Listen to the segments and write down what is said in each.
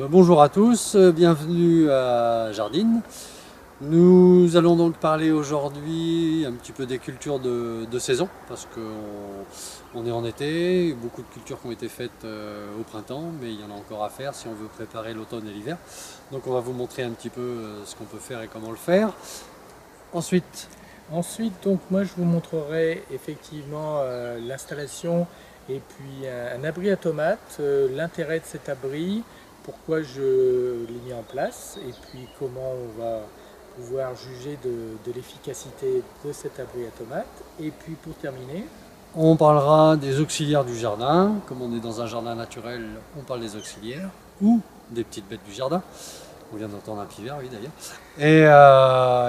Bonjour à tous, bienvenue à Jardine. Nous allons donc parler aujourd'hui un petit peu des cultures de saison, parce qu'on est en été, beaucoup de cultures qui ont été faites au printemps, mais il y en a encore à faire si on veut préparer l'automne et l'hiver. Donc on va vous montrer un petit peu ce qu'on peut faire et comment le faire. Ensuite, donc moi je vous montrerai effectivement l'installation et puis un abri à tomates, l'intérêt de cet abri, pourquoi je l'ai mis en place et puis comment on va pouvoir juger de l'efficacité de cet abri à tomates. Et puis pour terminer, on parlera des auxiliaires du jardin. Comme on est dans un jardin naturel, on parle des auxiliaires ou des petites bêtes du jardin. On vient d'entendre un pivert, oui d'ailleurs. Et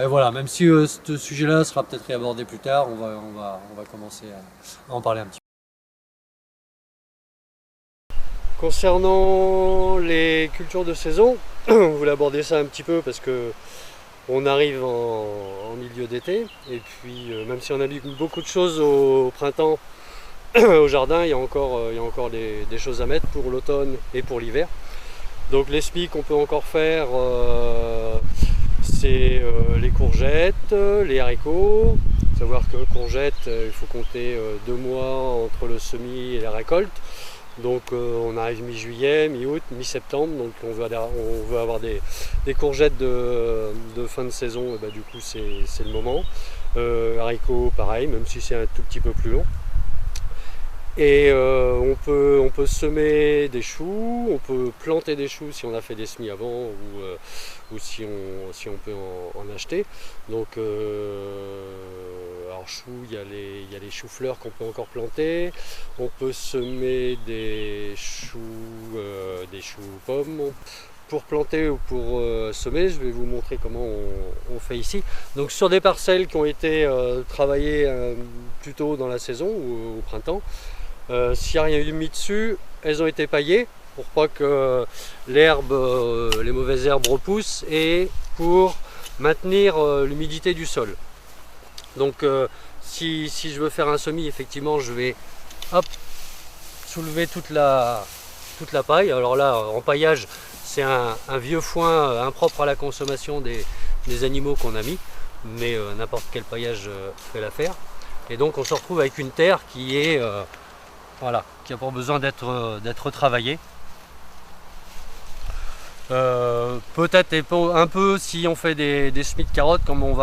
voilà, même si ce sujet-là sera peut-être réabordé plus tard, on va commencer à en parler un petit peu. Concernant les cultures de saison, on voulait aborder ça un petit peu parce que on arrive en milieu d'été et puis même si on a mis beaucoup de choses au printemps, au jardin, il y a encore des choses à mettre pour l'automne et pour l'hiver. Donc les semis qu'on peut encore faire, c'est les courgettes, les haricots. Il faut savoir que courgettes, il faut compter 2 mois entre le semis et la récolte. Donc on arrive mi-juillet, mi-août, mi-septembre, donc on veut avoir des courgettes de fin de saison, et bah, du coup c'est le moment. Haricots pareil, même si c'est un tout petit peu plus long. Et on peut semer des choux, on peut planter des choux si on a fait des semis avant ou si on peut en acheter. Donc alors choux, il y a les choux-fleurs qu'on peut encore planter. On peut semer des choux pommes. Pour planter ou pour semer, je vais vous montrer comment on fait ici. Donc sur des parcelles qui ont été travaillées plus tôt dans la saison ou au printemps, s'il n'y a rien eu mis dessus, elles ont été paillées pour pas que l'herbe, les mauvaises herbes repoussent et pour maintenir l'humidité du sol. Donc si je veux faire un semis, effectivement je vais soulever toute la paille. Alors là en paillage c'est un vieux foin impropre à la consommation des animaux qu'on a mis, mais n'importe quel paillage fait l'affaire. Et donc on se retrouve avec une terre qui est voilà, qui n'a pas besoin d'être travaillé. Peut-être un peu si on fait des semis de carottes comme on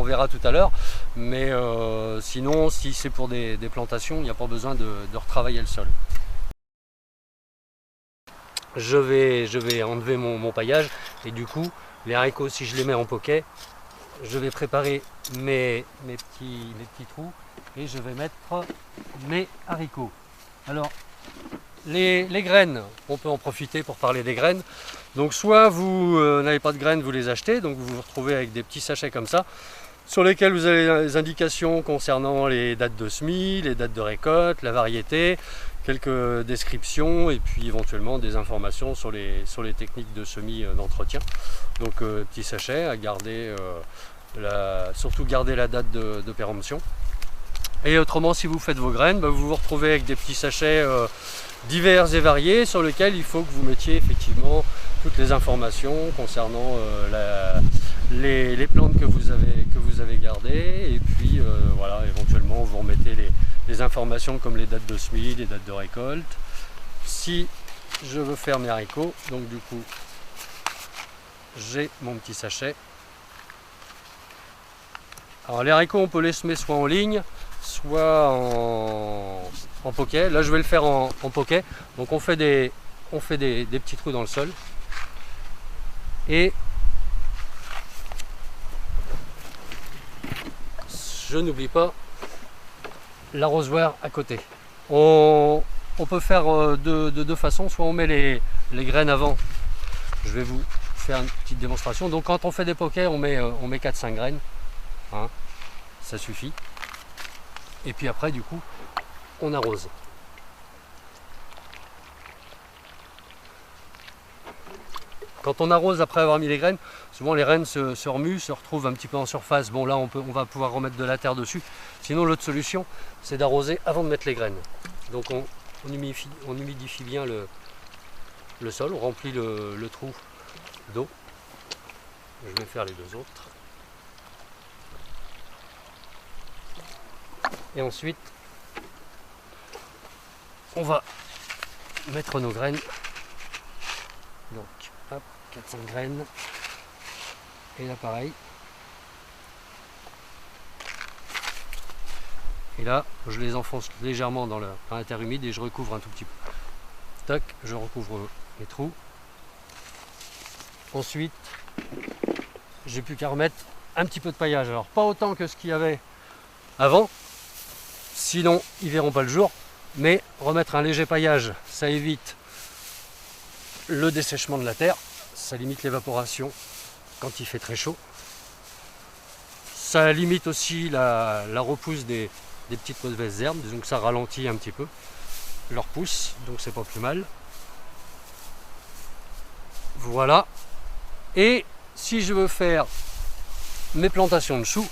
verra tout à l'heure, mais sinon si c'est pour des plantations, il n'y a pas besoin de retravailler le sol. Je vais enlever mon paillage et du coup les haricots, si je les mets en poquet, je vais préparer mes petits trous et je vais mettre mes haricots. Alors, les graines, on peut en profiter pour parler des graines. Donc soit vous n'avez pas de graines, vous les achetez, donc vous vous retrouvez avec des petits sachets comme ça, sur lesquels vous avez les indications concernant les dates de semis, les dates de récolte, la variété, quelques descriptions et puis éventuellement des informations sur les techniques de semis d'entretien. Donc petit sachet à garder, surtout garder la date de péremption. Et autrement, si vous faites vos graines, vous vous retrouvez avec des petits sachets divers et variés sur lesquels il faut que vous mettiez effectivement toutes les informations concernant les plantes que vous avez gardées. Et puis voilà, éventuellement vous remettez les informations comme les dates de semis, les dates de récolte. Si je veux faire mes haricots, donc du coup j'ai mon petit sachet. Alors les haricots, on peut les semer soit en ligne, soit en poquet. Là je vais le faire en poquet. Donc on fait des petits trous dans le sol. Et je n'oublie pas l'arrosoir à côté. On peut faire de deux façons. Soit on met les graines avant. Je vais vous faire une petite démonstration. Donc quand on fait des poquets, on met 4-5 graines. Hein, ça suffit. Et puis après du coup on arrose. Quand on arrose après avoir mis les graines, souvent les rennes se remuent, se retrouvent un petit peu en surface. Bon là on va pouvoir remettre de la terre dessus. Sinon l'autre solution c'est d'arroser avant de mettre les graines. Donc on humidifie bien le sol, on remplit le trou d'eau. Je vais faire les deux autres. Et ensuite on va mettre nos graines. Donc hop, 400 graines. Et là pareil. Et là je les enfonce légèrement dans la terre humide et je recouvre un tout petit peu. Tac, je recouvre les trous. Ensuite j'ai plus qu'à remettre un petit peu de paillage. Alors pas autant que ce qu'il y avait avant, sinon ils verront pas le jour. Mais remettre un léger paillage, ça évite le dessèchement de la terre, ça limite l'évaporation quand il fait très chaud. Ça limite aussi la repousse des petites mauvaises herbes, disons que ça ralentit un petit peu leur pousse, donc c'est pas plus mal. Voilà. Et si je veux faire mes plantations de choux,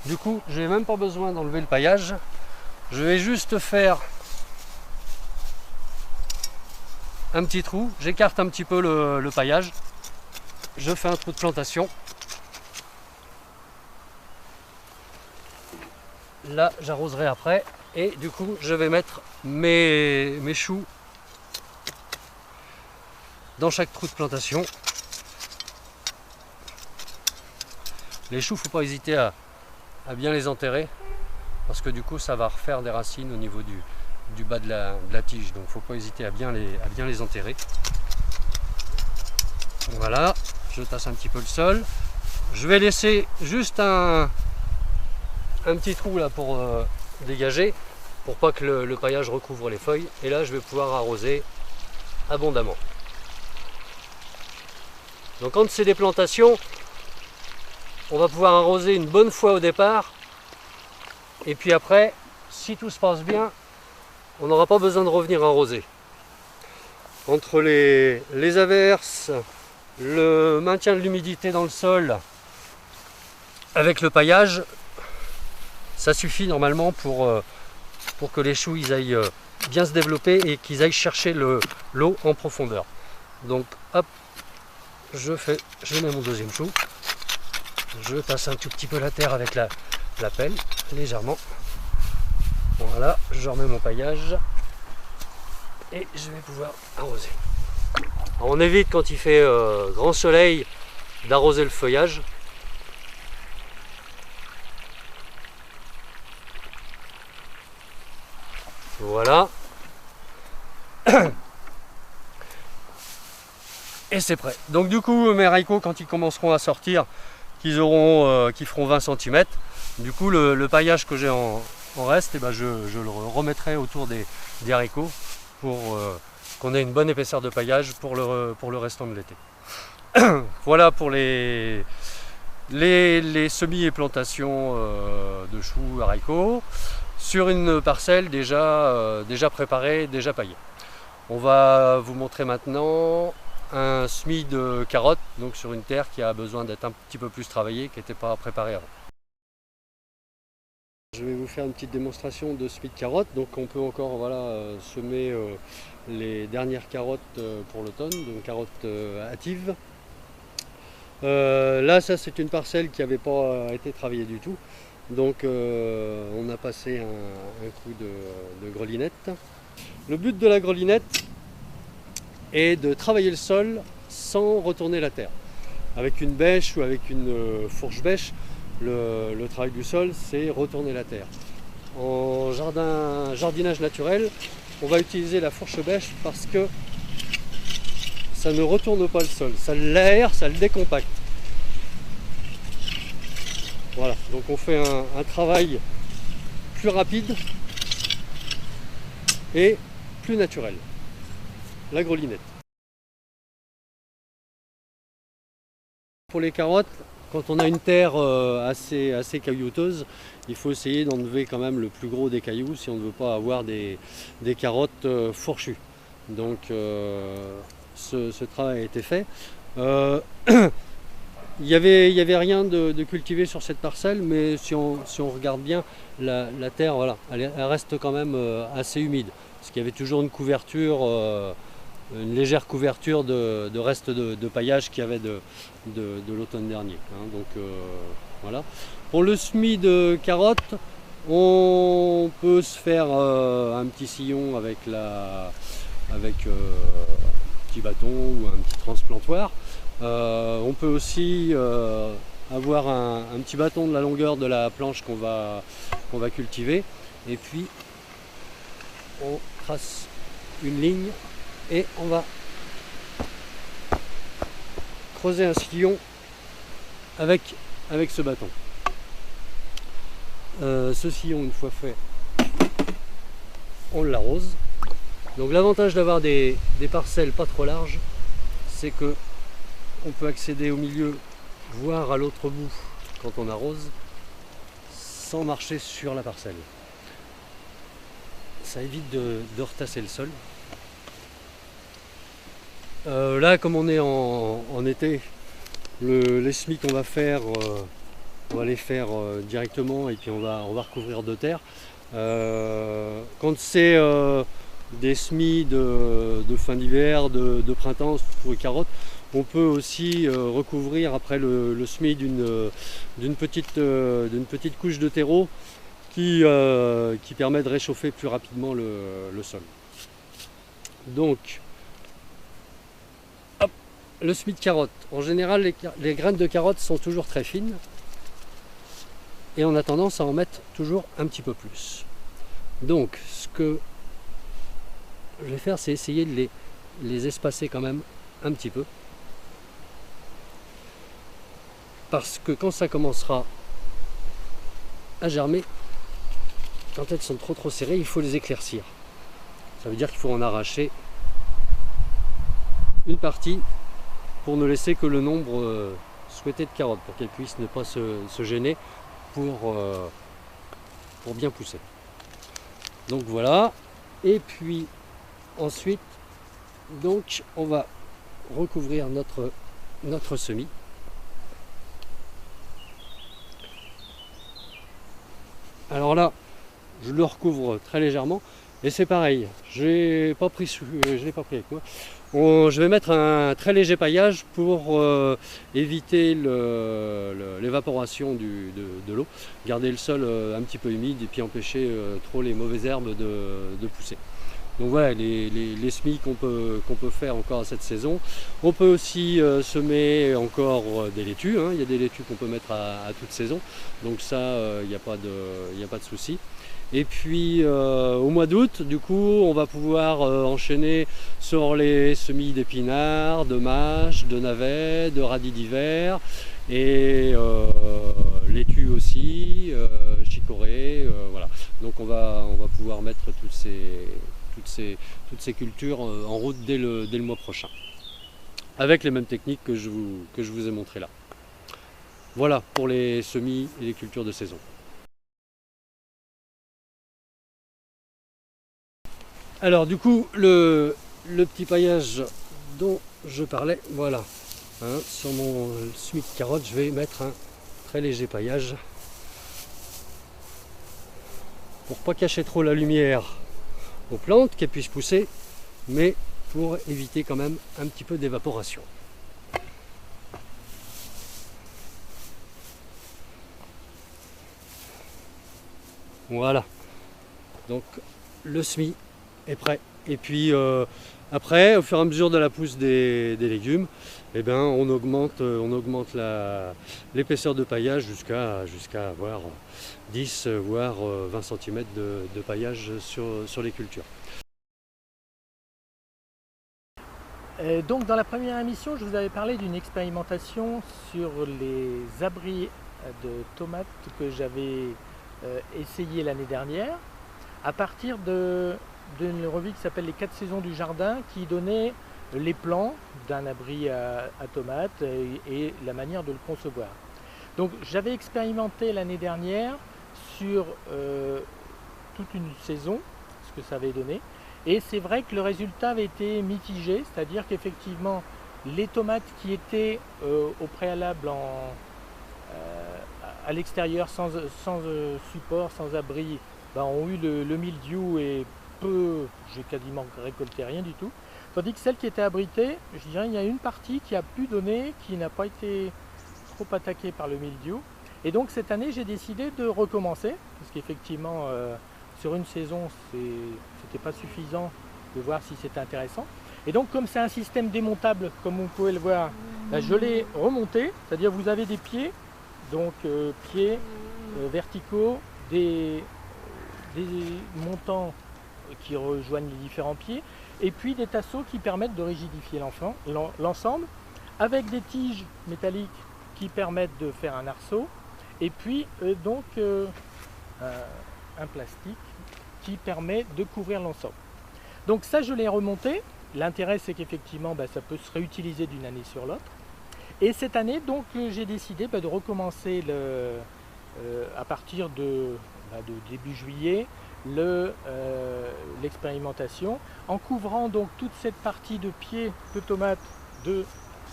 du coup j'ai même pas besoin d'enlever le paillage. Je vais juste faire un petit trou, j'écarte un petit peu le paillage, je fais un trou de plantation. Là j'arroserai après et du coup je vais mettre mes choux dans chaque trou de plantation. Les choux, faut pas hésiter à bien les enterrer. Parce que du coup ça va refaire des racines au niveau du bas de la tige, donc il ne faut pas hésiter à bien les enterrer. Voilà, je tasse un petit peu le sol. Je vais laisser juste un petit trou là pour dégager, pour pas que le paillage recouvre les feuilles. Et là je vais pouvoir arroser abondamment. Donc quand c'est des plantations, on va pouvoir arroser une bonne fois au départ. Et puis après, si tout se passe bien, on n'aura pas besoin de revenir arroser. Entre les averses, le maintien de l'humidité dans le sol, avec le paillage, ça suffit normalement pour que les choux ils aillent bien se développer et qu'ils aillent chercher l'eau en profondeur. Donc hop, je mets mon deuxième chou, je passe un tout petit peu la terre avec la pelle, légèrement. Voilà, je remets mon paillage et je vais pouvoir arroser. Alors on évite quand il fait grand soleil d'arroser le feuillage. Voilà. Et c'est prêt. Donc du coup mes haricots, quand ils commenceront à sortir, qui feront 20 cm, du coup le paillage que j'ai en reste, et ben je le remettrai autour des haricots pour qu'on ait une bonne épaisseur de paillage pour le restant de l'été. Voilà pour les semis et plantations de choux haricots sur une parcelle déjà préparée, déjà paillée. On va vous montrer maintenant un semis de carottes, donc sur une terre qui a besoin d'être un petit peu plus travaillée, qui n'était pas préparée avant. Je vais vous faire une petite démonstration de semis de carottes. Donc on peut encore semer les dernières carottes pour l'automne, donc carottes hâtives. Là ça c'est une parcelle qui n'avait pas été travaillée du tout. Donc on a passé un coup de grelinette. Le but de la grelinette est de travailler le sol sans retourner la terre. Avec une bêche ou avec une fourche bêche, le travail du sol c'est retourner la terre. En jardinage naturel, on va utiliser la fourche bêche parce que ça ne retourne pas le sol, ça l'aère, ça le décompacte. Voilà, donc on fait un travail plus rapide et plus naturel. La grelinette. Pour les carottes, quand on a une terre assez caillouteuse, il faut essayer d'enlever quand même le plus gros des cailloux si on ne veut pas avoir des carottes fourchues. Donc ce travail a été fait. Il y avait rien de cultivé sur cette parcelle, mais si on regarde bien, la terre, voilà, elle reste quand même assez humide. Parce qu'il y avait toujours une couverture, une légère couverture de restes de paillage qu'il y avait de l'automne dernier. Hein. Donc voilà. Pour le semis de carottes, on peut se faire un petit sillon avec un petit bâton ou un petit transplantoir. On peut aussi avoir un petit bâton de la longueur de la planche qu'on va cultiver, et puis on trace une ligne et on va creuser un sillon avec ce bâton. Ce sillon, une fois fait, on l'arrose. Donc l'avantage d'avoir des parcelles pas trop larges, c'est que on peut accéder au milieu, voire à l'autre bout quand on arrose, sans marcher sur la parcelle. Ça évite de retasser le sol. Là, comme on est en été, les semis qu'on va faire, on va les faire directement et puis on va recouvrir de terre. Quand c'est des semis de fin d'hiver, de printemps pour les carottes, on peut aussi recouvrir après le semis d'une petite couche de terreau qui permet de réchauffer plus rapidement le sol. Donc, hop, le semis de carottes. En général, les graines de carottes sont toujours très fines et on a tendance à en mettre toujours un petit peu plus. Donc, ce que je vais faire, c'est essayer de les espacer quand même un petit peu. Parce que quand ça commencera à germer, quand elles sont trop serrées, il faut les éclaircir. Ça veut dire qu'il faut en arracher une partie pour ne laisser que le nombre souhaité de carottes, pour qu'elles puissent ne pas se gêner pour bien pousser. Donc voilà. Et puis ensuite, donc on va recouvrir notre semis. Alors là, je le recouvre très légèrement et c'est pareil, je ne l'ai pas pris avec moi. Je vais mettre un très léger paillage pour éviter l'évaporation de l'eau, garder le sol un petit peu humide et puis empêcher trop les mauvaises herbes de pousser. Donc voilà les semis qu'on peut faire encore à cette saison. On peut aussi semer encore des laitues, hein. Il y a des laitues qu'on peut mettre à toute saison, donc ça il n'y a pas de souci. Et puis au mois d'août, du coup, on va pouvoir enchaîner sur les semis d'épinards, de mâches, de navets, de radis d'hiver et laitues aussi, chicorée, voilà. Donc on va pouvoir mettre toutes ces cultures en route dès le mois prochain, avec les mêmes techniques que je vous ai montrées là. Voilà pour les semis et les cultures de saison. Alors du coup, le petit paillage dont je parlais, voilà. Hein, sur mon semis de carottes, je vais mettre un très léger paillage pour pas cacher trop la lumière aux plantes, qu'elles puissent pousser, mais pour éviter quand même un petit peu d'évaporation. Voilà, donc le semis est prêt. Et puis après, au fur et à mesure de la pousse des légumes, eh ben, on augmente l'épaisseur de paillage jusqu'à avoir 10 voire 20 cm de paillage sur les cultures. Donc dans la première émission, je vous avais parlé d'une expérimentation sur les abris de tomates que j'avais essayé l'année dernière à partir d'une revue qui s'appelle Les 4 saisons du jardin, qui donnait les plans d'un abri à tomates et la manière de le concevoir. Donc j'avais expérimenté l'année dernière sur toute une saison, ce que ça avait donné. Et c'est vrai que le résultat avait été mitigé, c'est-à-dire qu'effectivement, les tomates qui étaient au préalable à l'extérieur sans support, sans abri, ben, ont eu le mildiou et j'ai quasiment récolté rien du tout. Tandis que celles qui étaient abritées, je dirais il y a une partie qui a pu donner, qui n'a pas été trop attaquée par le mildiou. Et donc cette année j'ai décidé de recommencer, parce qu'effectivement sur une saison c'était pas suffisant de voir si c'était intéressant. Et donc comme c'est un système démontable, comme vous pouvez le voir, ben, je l'ai remonté, c'est-à-dire vous avez des pieds, donc pieds verticaux, des montants qui rejoignent les différents pieds, et puis des tasseaux qui permettent de rigidifier l'ensemble, avec des tiges métalliques qui permettent de faire un arceau, et puis un plastique qui permet de couvrir l'ensemble. Donc ça je l'ai remonté. L'intérêt c'est qu'effectivement ça peut se réutiliser d'une année sur l'autre. Et cette année donc j'ai décidé de recommencer à partir de début juillet l'expérimentation en couvrant donc toute cette partie de pied de tomate de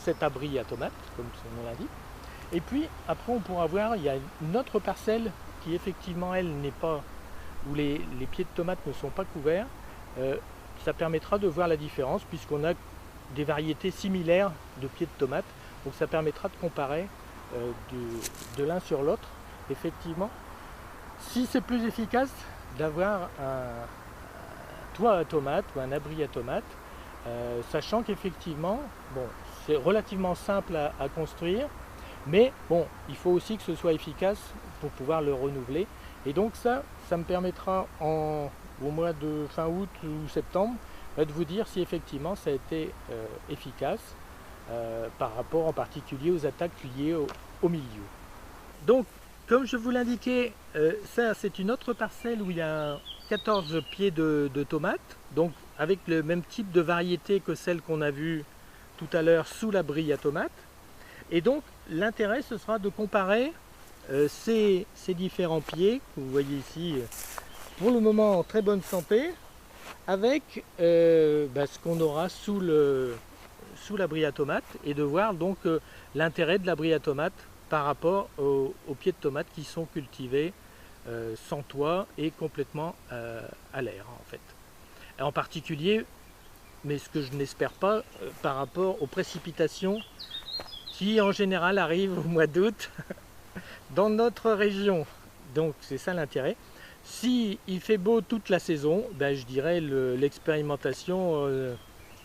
cet abri à tomates, comme son nom l'indique. Et puis après on pourra voir, il y a une autre parcelle qui effectivement elle n'est pas, où les pieds de tomates ne sont pas couverts. Ça permettra de voir la différence puisqu'on a des variétés similaires de pieds de tomates. Donc ça permettra de comparer de l'un sur l'autre. Effectivement, si c'est plus efficace d'avoir un toit à tomates ou un abri à tomates, sachant qu'effectivement, bon, c'est relativement simple à construire, mais bon, il faut aussi que ce soit efficace pour pouvoir le renouveler. Et donc ça me permettra au mois de fin août ou septembre de vous dire si effectivement ça a été efficace par rapport en particulier aux attaques liées au milieu. Donc comme je vous l'indiquais, ça c'est une autre parcelle où il y a 14 pieds de tomates, donc avec le même type de variété que celle qu'on a vue tout à l'heure sous l'abri à tomates. Et donc l'intérêt ce sera de comparer ces différents pieds que vous voyez ici, pour le moment en très bonne santé, avec ce qu'on aura sous l'abri à tomates, et de voir donc l'intérêt de l'abri à tomates par rapport aux pieds de tomates qui sont cultivés sans toit et complètement à l'air en fait. Et en particulier, mais ce que je n'espère pas, par rapport aux précipitations qui en général arrivent au mois d'août dans notre région. Donc c'est ça l'intérêt. Si il fait beau toute la saison, je dirais l'expérimentation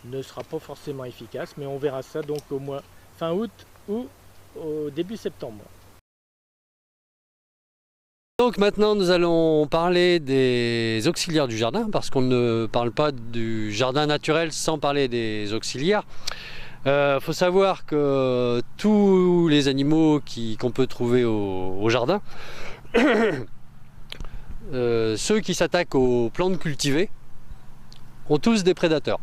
ne sera pas forcément efficace, mais on verra ça donc au mois fin août ou au début septembre. Donc maintenant nous allons parler des auxiliaires du jardin, parce qu'on ne parle pas du jardin naturel sans parler des auxiliaires. Faut savoir que tous les animaux qu'on peut trouver au jardin, ceux qui s'attaquent aux plantes cultivées ont tous des prédateurs.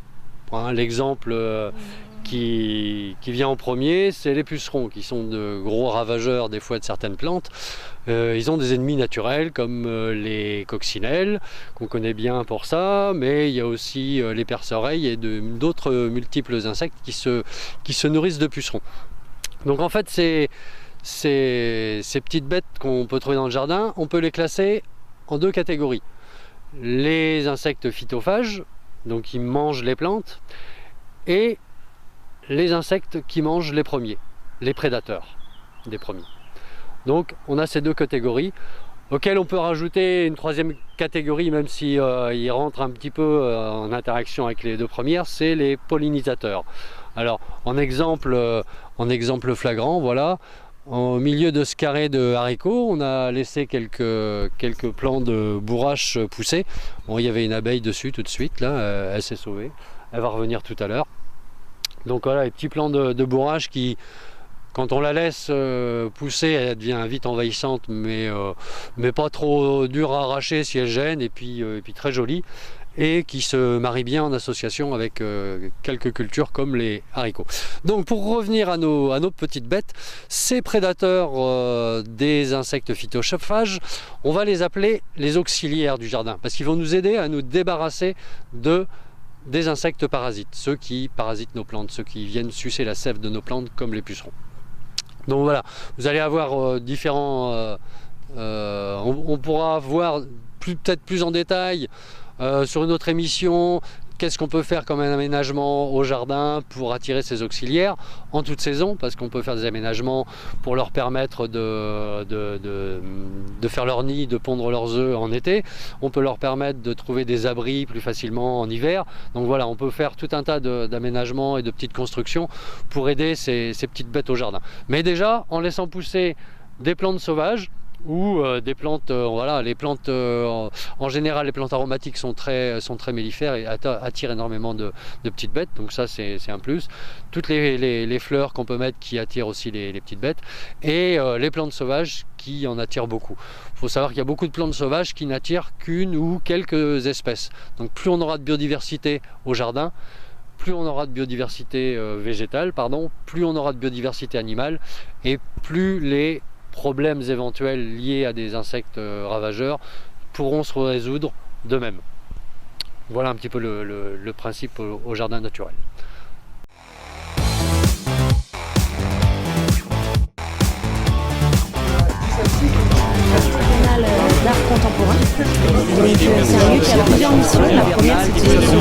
L'exemple qui vient en premier, c'est les pucerons, qui sont de gros ravageurs des fois de certaines plantes. Ils ont des ennemis naturels comme les coccinelles, qu'on connaît bien pour ça, mais il y a aussi les perce-oreilles et d'autres multiples insectes qui se nourrissent de pucerons. Donc en fait, ces petites bêtes qu'on peut trouver dans le jardin, on peut les classer en deux catégories. Les insectes phytophages, donc qui mangent les plantes, et les insectes qui mangent les premiers, les prédateurs des premiers. Donc on a ces deux catégories, auxquelles on peut rajouter une troisième catégorie, même si ils rentrent un petit peu en interaction avec les deux premières, c'est les pollinisateurs. Alors en exemple flagrant, voilà, au milieu de ce carré de haricots, on a laissé quelques plants de bourrache pousser. Bon, il y avait une abeille dessus tout de suite, là, elle s'est sauvée, elle va revenir tout à l'heure. Donc voilà, les petits plants de bourrache qui, quand on la laisse pousser, elle devient vite envahissante, mais pas trop dure à arracher si elle gêne, et puis très jolie, et qui se marient bien en association avec quelques cultures comme les haricots. Donc pour revenir à nos petites bêtes, ces prédateurs des insectes phytophages, on va les appeler les auxiliaires du jardin, parce qu'ils vont nous aider à nous débarrasser de des insectes parasites, ceux qui parasitent nos plantes, ceux qui viennent sucer la sève de nos plantes comme les pucerons. Donc voilà, vous allez avoir différents... on pourra voir peut-être plus en détail sur une autre émission qu'est-ce qu'on peut faire comme un aménagement au jardin pour attirer ces auxiliaires en toute saison, parce qu'on peut faire des aménagements pour leur permettre de faire leur nid, de pondre leurs œufs en été. On peut leur permettre de trouver des abris plus facilement en hiver. Donc voilà, on peut faire tout un tas d'aménagements et de petites constructions pour aider ces petites bêtes au jardin. Mais déjà, en laissant pousser des plantes sauvages, ou des plantes, voilà, les plantes en général, les plantes aromatiques sont très mellifères et attirent énormément de petites bêtes, donc ça c'est un plus. Toutes les fleurs qu'on peut mettre qui attirent aussi les petites bêtes, et les plantes sauvages qui en attirent beaucoup. Il faut savoir qu'il y a beaucoup de plantes sauvages qui n'attirent qu'une ou quelques espèces, donc plus on aura de biodiversité au jardin, plus on aura de biodiversité végétale, plus on aura de biodiversité animale, et plus les problèmes éventuels liés à des insectes ravageurs pourront se résoudre d'eux-mêmes. Voilà un petit peu le principe au jardin naturel. D'art contemporain. Donc c'est un lieu qui a plusieurs missions. La première, c'est de gestion.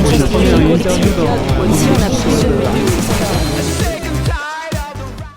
Ici, on a plusieurs